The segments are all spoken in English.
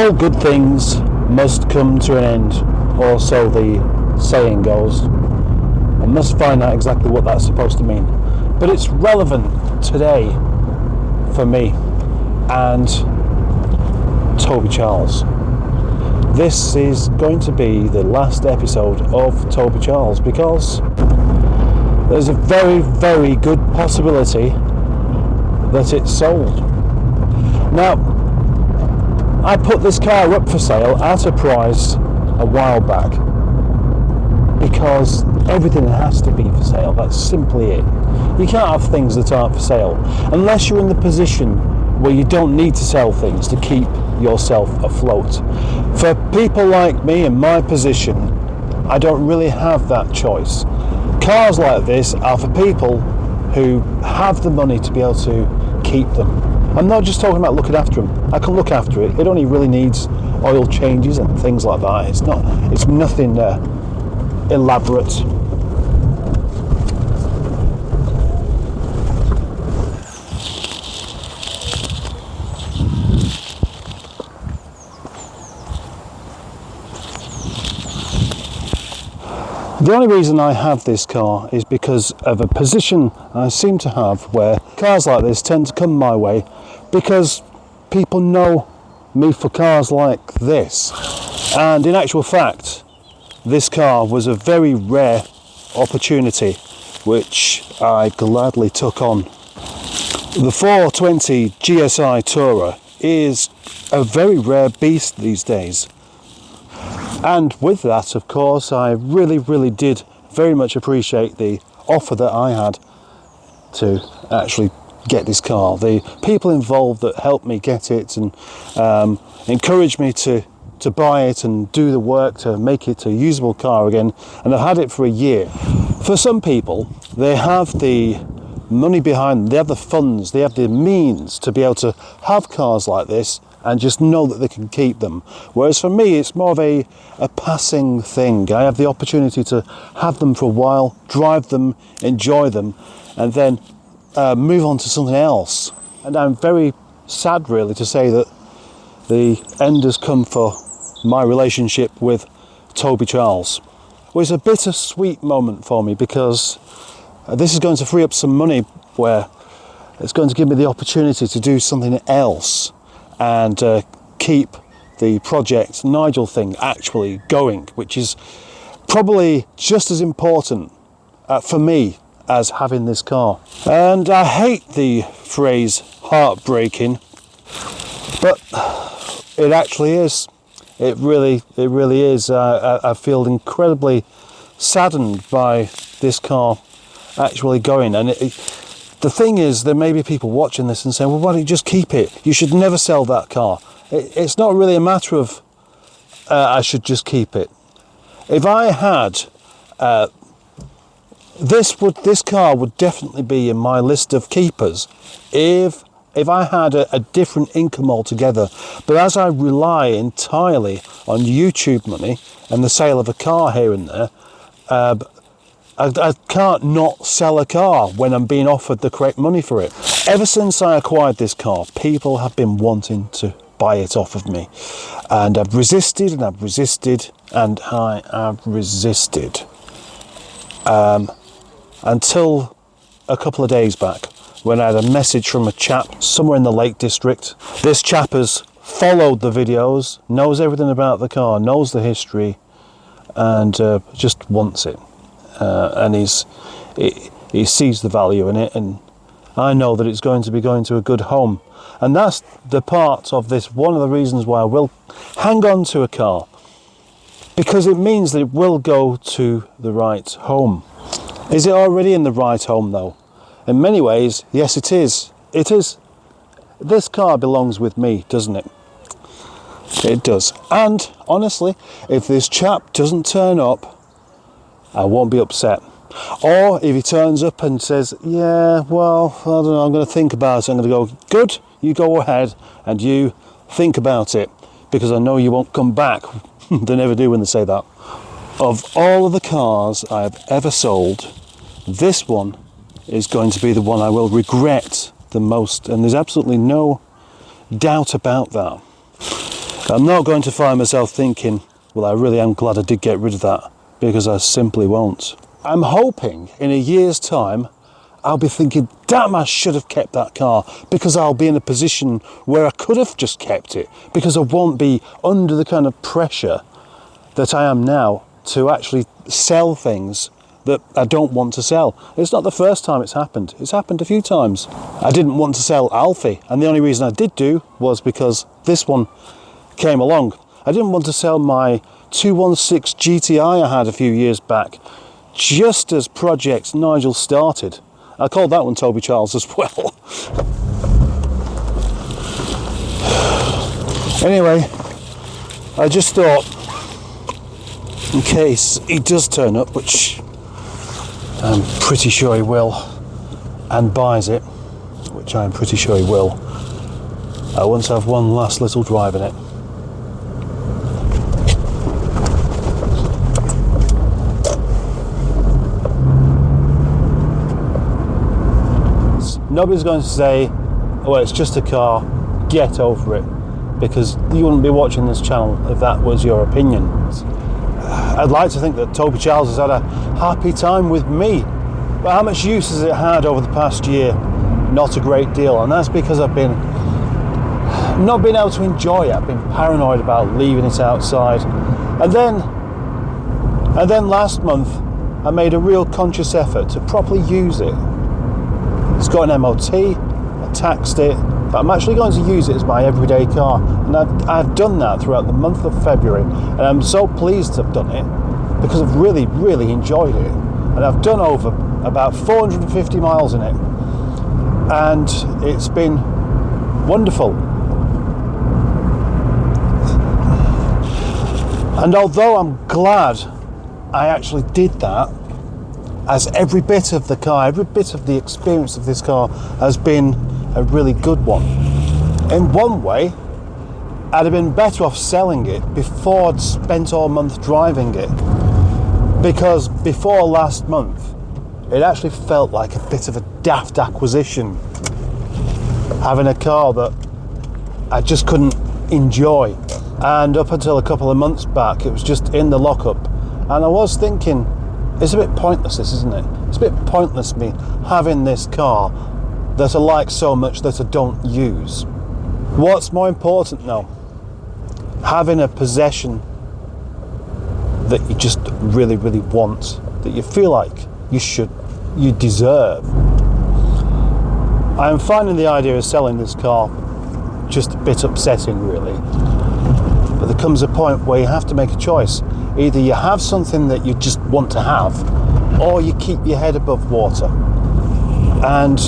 All good things must come to an end, or so the saying goes. I must find out exactly what that's supposed to mean. But it's relevant today for me and Toby Charles. This is going to be the last episode of Toby Charles because there's a very, very good possibility that it's sold. Now, I put this car up for sale at a price a while back because everything has to be for sale. That's simply it. You can't have things that aren't for sale unless you're in the position where you don't need to sell things to keep yourself afloat. For people like me in my position, I don't really have that choice. Cars like this are for people who have the money to be able to keep them. I'm not just talking about looking after them. I can look after it. It only really needs oil changes and things like that. It's nothing elaborate. The only reason I have this car is because of a position I seem to have where cars like this tend to come my way because people know me for cars like this. And in actual fact, this car was a very rare opportunity which I gladly took on. The 420 GSI Tourer is a very rare beast these days. And with that, of course, I really did very much appreciate the offer that I had to actually get this car. The people involved that helped me get it and encouraged me to buy it and do the work to make it a usable car again. And I've had it for a year. For some people, they have the money behind them, they have the funds, they have the means to be able to have cars like this and just know that they can keep them. Whereas for me, it's more of a passing thing. I have the opportunity to have them for a while, drive them, enjoy them, and then move on to something else. And I'm very sad, really, to say that the end has come for my relationship with Toby Charles. Well, it's a bittersweet moment for me because this is going to free up some money where it's going to give me the opportunity to do something else and keep the Project Nigel thing actually going, which is probably just as important for me as having this car. And I hate the phrase heartbreaking, but it actually is. It really is. I feel incredibly saddened by this car actually going. And the thing is, there may be people watching this and saying, well, why don't you just keep it? You should never sell that car. It's not really a matter of I should just keep it. If I had this car would definitely be in my list of keepers if I had a different income altogether. But as I rely entirely on YouTube money and the sale of a car here and there, I can't not sell a car when I'm being offered the correct money for it. Ever since I acquired this car, people have been wanting to buy it off of me. And I've resisted and I've resisted and I have resisted. Until a couple of days back when I had a message from a chap somewhere in the Lake District. This chap has followed the videos, knows everything about the car, knows the history, and just wants it. And he sees the value in it, and I know that it's going to be going to a good home. And that's the part of this, one of the reasons why I will hang on to a car, because it means that it will go to the right home. Is it already in the right home though? In many ways, yes it is. It is. This car belongs with me, doesn't it? It does. And honestly, if this chap doesn't turn up, I won't be upset. Or if he turns up and says, yeah, well, I don't know, I'm going to think about it. I'm going to go, good, you go ahead and you think about it, because I know you won't come back. They never do when they say that. Of all of the cars I have ever sold, this one is going to be the one I will regret the most. And there's absolutely no doubt about that. I'm not going to find myself thinking, well, I really am glad I did get rid of that, because I simply won't. I'm hoping in a year's time I'll be thinking, damn, I should have kept that car, because I'll be in a position where I could have just kept it, because I won't be under the kind of pressure that I am now to actually sell things that I don't want to sell. It's not the first time it's happened. It's happened a few times. I didn't want to sell Alfie, and the only reason I did do was because this one came along. I didn't want to sell my 216 GTI I had a few years back, just as Project Nigel started. I called that one Toby Charles as well. Anyway, I just thought, in case he does turn up, which I'm pretty sure he will, and buys it, which I'm pretty sure he will, I want to have one last little drive in it. Nobody's going to say, oh, it's just a car, get over it, because you wouldn't be watching this channel if that was your opinion. I'd like to think that Toby Charles has had a happy time with me, but how much use has it had over the past year? Not a great deal, and that's because I've been not been able to enjoy it. I've been paranoid about leaving it outside, and then last month I made a real conscious effort to properly use it. It's got an MOT, I taxed it, but I'm actually going to use it as my everyday car, and I've done that throughout the month of February, and I'm so pleased to have done it because I've really, really enjoyed it, and I've done over about 450 miles in it, and it's been wonderful. And although I'm glad I actually did that, as every bit of the car, every bit of the experience of this car has been a really good one. In one way, I'd have been better off selling it before I'd spent all month driving it, because before last month, it actually felt like a bit of a daft acquisition, having a car that I just couldn't enjoy. And up until a couple of months back, it was just in the lockup, and I was thinking, it's a bit pointless, this, isn't it? It's a bit pointless me having this car that I like so much that I don't use. What's more important now? Having a possession that you just really, really want, that you feel like you deserve. I am finding the idea of selling this car just a bit upsetting, really. But there comes a point where you have to make a choice. Either you have something that you just want to have, or you keep your head above water. And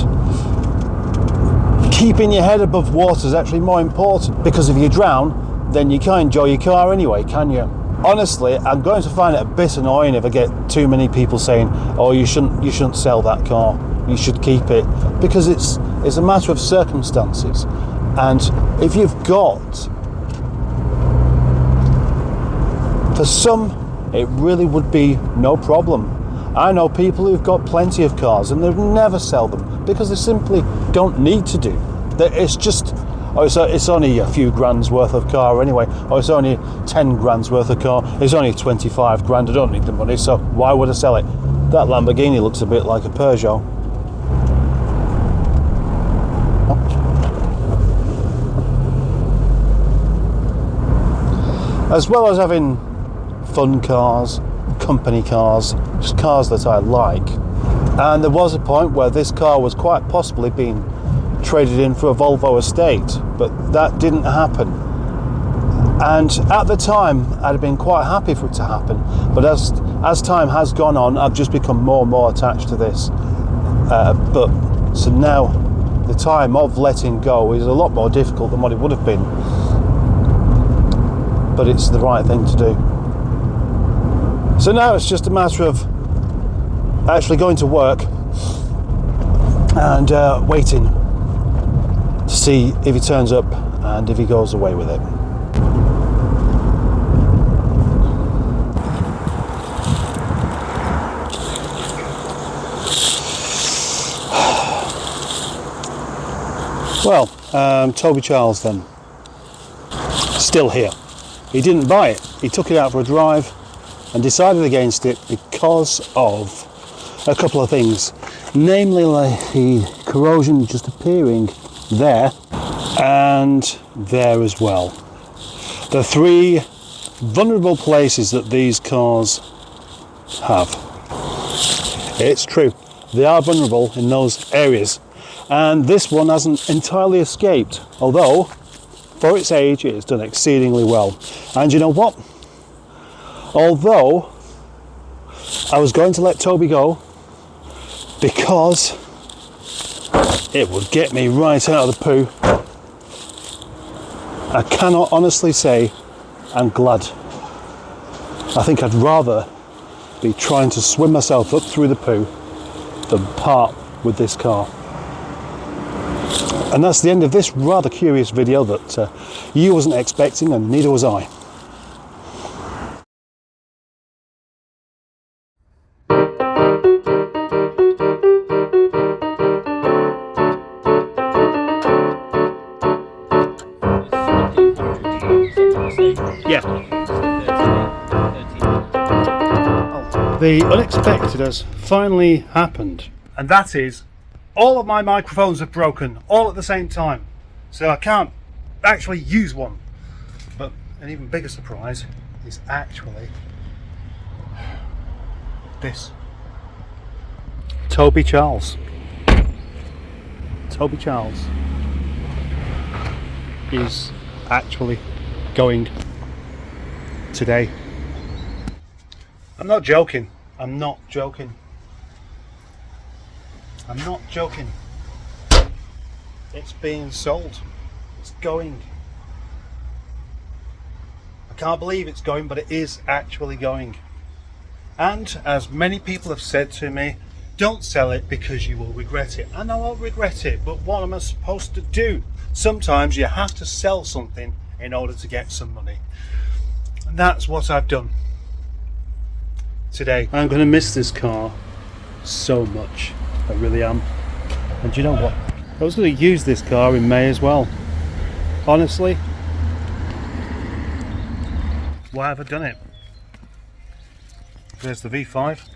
keeping your head above water is actually more important, because if you drown, then you can't enjoy your car anyway, can you? Honestly, I'm going to find it a bit annoying if I get too many people saying, oh, you shouldn't sell that car, you should keep it, because it's a matter of circumstances. And if you've got, for some, it really would be no problem. I know people who've got plenty of cars and they've never sell them because they simply don't need to do. It's just, oh, it's only a few grand's worth of car anyway. Oh, it's only 10 grand's worth of car. It's only 25 grand. I don't need the money, so why would I sell it? That Lamborghini looks a bit like a Peugeot. As well as having fun cars, company cars, just cars that I like. And there was a point where this car was quite possibly being traded in for a Volvo estate, but that didn't happen. And at the time, I'd have been quite happy for it to happen, but as time has gone on, I've just become more and more attached to this. So now, the time of letting go is a lot more difficult than what it would have been. But it's the right thing to do. So now it's just a matter of actually going to work and waiting to see if he turns up and if he goes away with it. Well, Toby Charles then. still here. He didn't buy it. He took it out for a drive and decided against it because of a couple of things, namely like the corrosion just appearing there and there as well. The three vulnerable places that these cars have. It's true, they are vulnerable in those areas, and this one hasn't entirely escaped, although for its age it has done exceedingly well. And you know what? Although I was going to let Toby go because it would get me right out of the poo, I cannot honestly say I'm glad. I think I'd rather be trying to swim myself up through the poo than part with this car. And that's the end of this rather curious video that you wasn't expecting, and neither was I. Yeah. The unexpected has finally happened, and that is all of my microphones have broken all at the same time, so I can't actually use one. But an even bigger surprise is actually this. Toby Charles is actually going today. I'm not joking. It's being sold. It's going. I can't believe it's going, but it is actually going. And as many people have said to me, don't sell it because you will regret it. I know I'll regret it, but what am I supposed to do? Sometimes you have to sell something in order to get some money. And that's what I've done today. I'm going to miss this car so much. I really am. And do you know what? I was going to use this car in May as well. Honestly, why have I done it? There's the V5.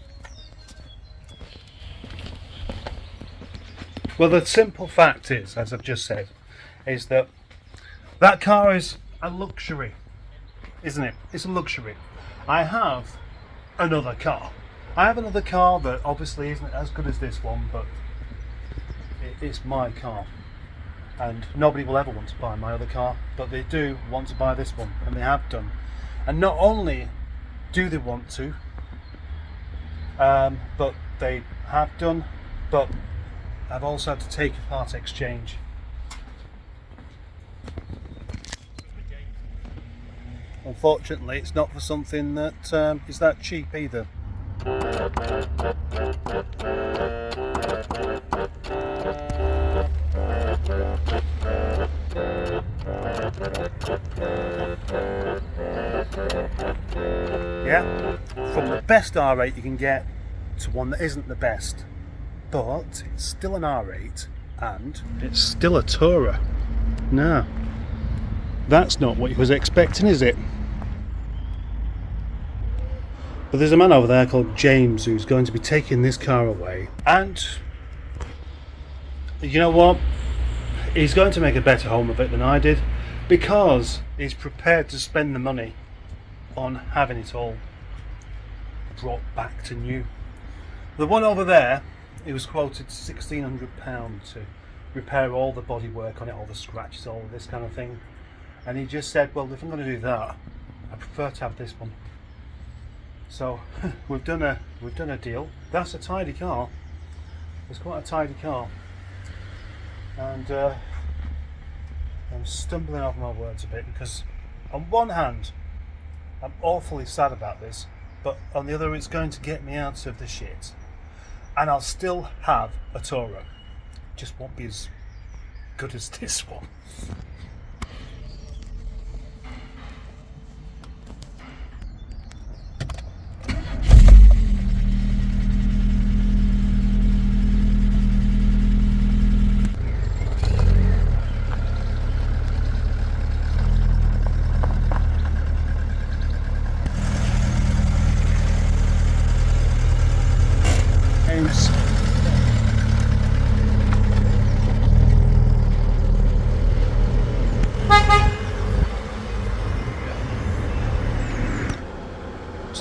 Well, the simple fact is, as I've just said, is that that car is a luxury, isn't it? It's a luxury. I have another car. I have another car that obviously isn't as good as this one, but it's my car. And nobody will ever want to buy my other car, but they do want to buy this one, and they have done. And not only do they want to, but they have done, but I've also had to take a part exchange. Unfortunately, it's not for something that is that cheap either. Yeah, from the best R8 you can get to one that isn't the best, but it's still an R8 and it's still a Tourer. No, that's not what you was expecting, is it? But there's a man over there called James who's going to be taking this car away, and you know what? He's going to make a better home of it than I did, because he's prepared to spend the money on having it all brought back to new. The one over there, he was quoted £1,600 to repair all the bodywork on it, all the scratches, all of this kind of thing. And he just said, well, if I'm going to do that, I prefer to have this one. So we've done a deal. That's a tidy car. It's quite a tidy car. And I'm stumbling over my words a bit, because on one hand I'm awfully sad about this, but on the other it's going to get me out of the shit, and I'll still have a Tourer. Just won't be as good as this one.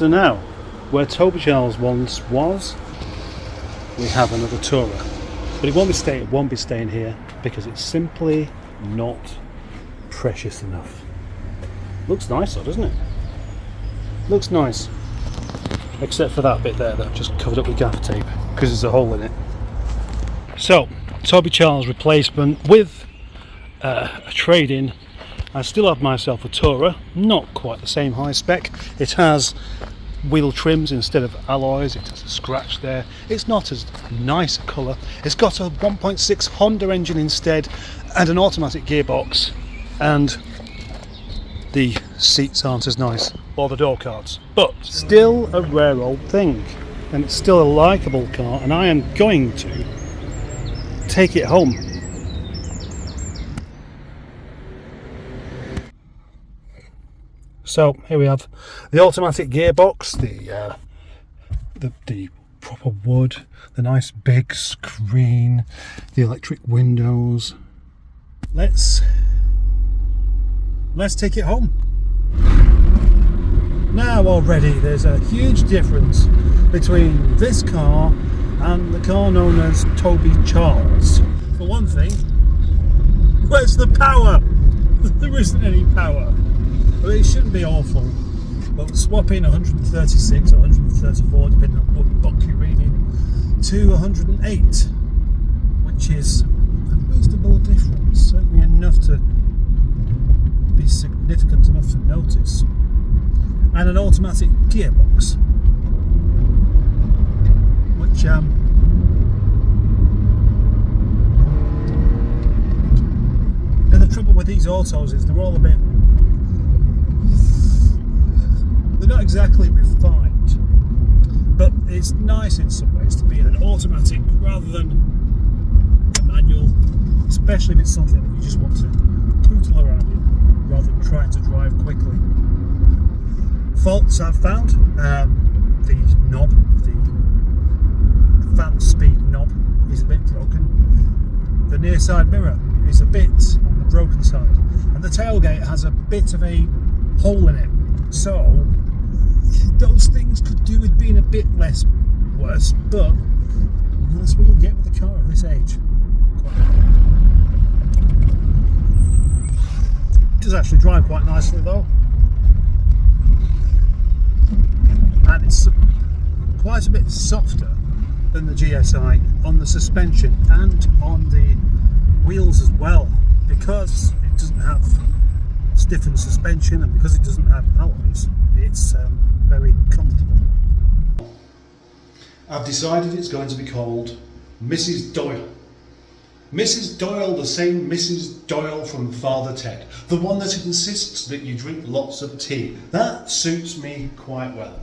So now, where Toby Charles once was, we have another Tourer. But it won't be staying here because it's simply not precious enough. Looks nice though, doesn't it? Looks nice. Except for that bit there that I've just covered up with gaffer tape because there's a hole in it. So, Toby Charles replacement with a trade-in. I still have myself a Tourer, not quite the same high spec. It has wheel trims instead of alloys, it has a scratch there. It's not as nice a colour. It's got a 1.6 Honda engine instead and an automatic gearbox, and the seats aren't as nice, or the door cards, but still a rare old thing, and it's still a likeable car, and I am going to take it home. So here we have the automatic gearbox, the proper wood, the nice big screen, the electric windows. Let's take it home. Now already there's a huge difference between this car and the car known as Toby Charles. For one thing, where's the power? There isn't any power. Well, it shouldn't be awful, but swapping 136 or 134, depending on what book you're reading, to 108, which is a reasonable difference, certainly enough to be significant enough to notice. And an automatic gearbox, which and the trouble with these autos is they're all a bit, they're not exactly refined, but it's nice in some ways to be in an automatic rather than a manual, especially if it's something that you just want to poodle around in rather than trying to drive quickly. Faults I've found, the knob, the fan speed knob is a bit broken. The near side mirror is a bit on the broken side, and the tailgate has a bit of a hole in it. So those things could do with being a bit less worse, but that's what you'll get with a car of this age. It does actually drive quite nicely though, and it's quite a bit softer than the GSI on the suspension and on the wheels as well, because it doesn't have stiffened suspension and because it doesn't have alloys. It's very comfortable. I've decided it's going to be called Mrs. Doyle. Mrs. Doyle, the same Mrs. Doyle from Father Ted, the one that insists that you drink lots of tea. That suits me quite well.